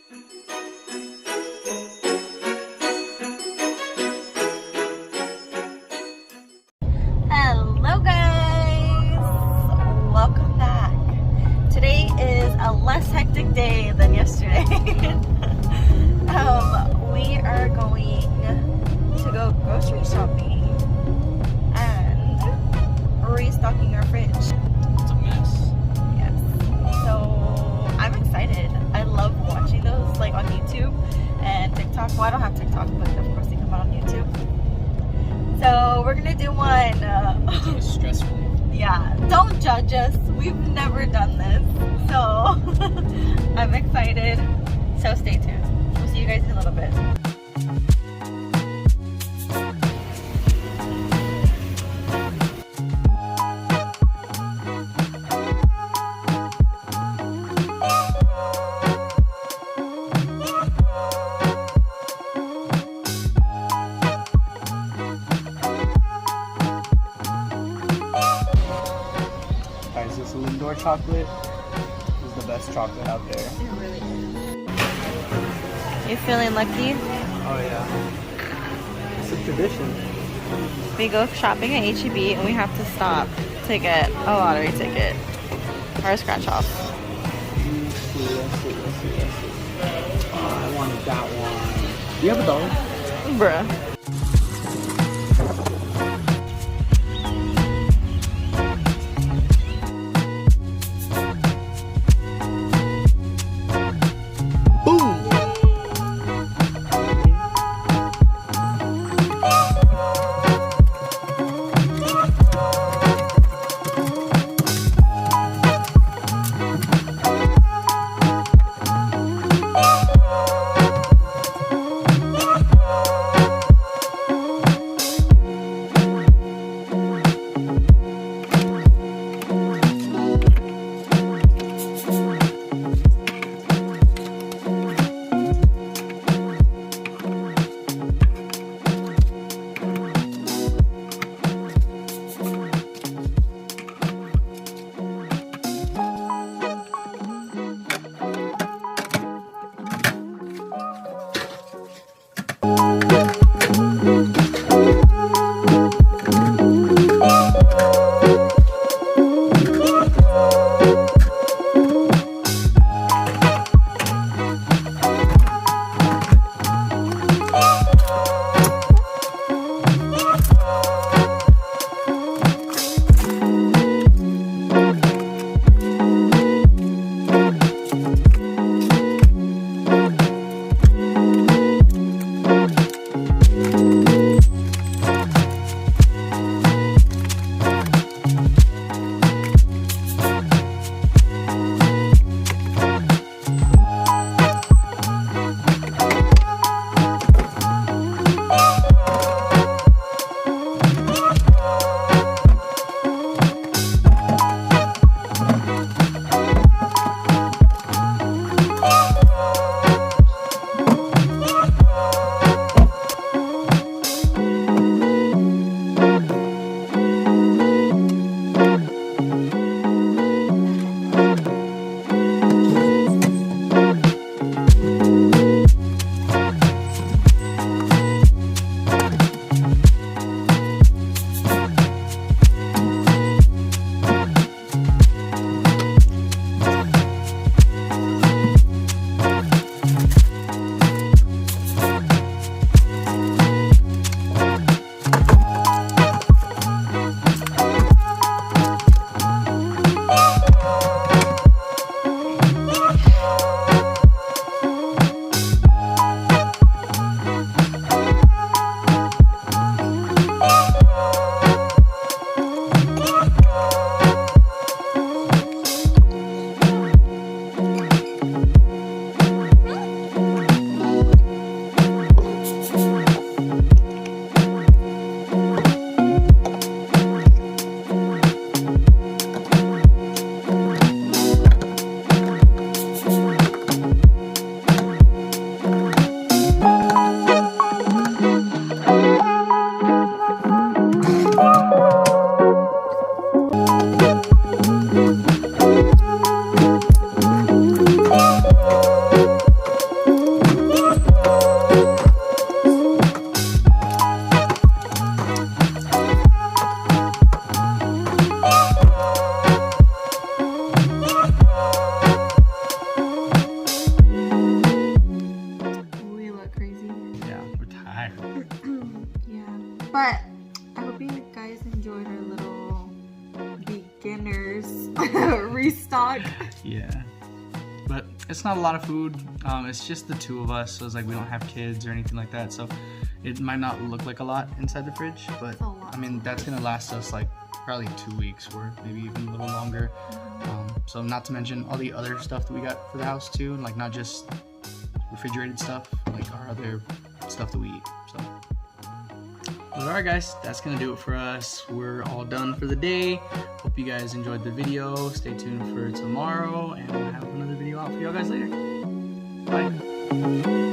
Hello guys! Welcome back. Today is a less hectic day than yesterday. We are going to go grocery shopping and restocking our fridge. It's a mess. Yes. So I'm excited. I love watching those like on YouTube and TikTok. Well, I don't have TikTok, but of course they come out on YouTube. So we're gonna do one. It's stressful. Yeah, don't judge us. We've never done this, so I'm excited. So stay tuned. We'll see you guys in a little bit. Guys, this Lindor chocolate is the best chocolate out there. It really is. You feeling lucky? Oh yeah. It's a tradition. We go shopping at HEB and we have to stop to get a lottery ticket or a scratch off. Let's see. Oh, I wanted that one. Do you have $1? Bruh. But I hope you guys enjoyed our little beginners restock. Yeah. But it's not a lot of food. It's just the two of us, so it's like we don't have kids or anything like that. So it might not look like a lot inside the fridge, but I mean that's gonna last us like probably 2 weeks or maybe even a little longer. So not to mention all the other stuff that we got for the house too, and like not just refrigerated stuff, like our other stuff that we eat. So, but alright guys, that's gonna do it for us. We're all done for the day. Hope you guys enjoyed the video. Stay tuned for tomorrow, and we'll have another video out for y'all guys later. Bye.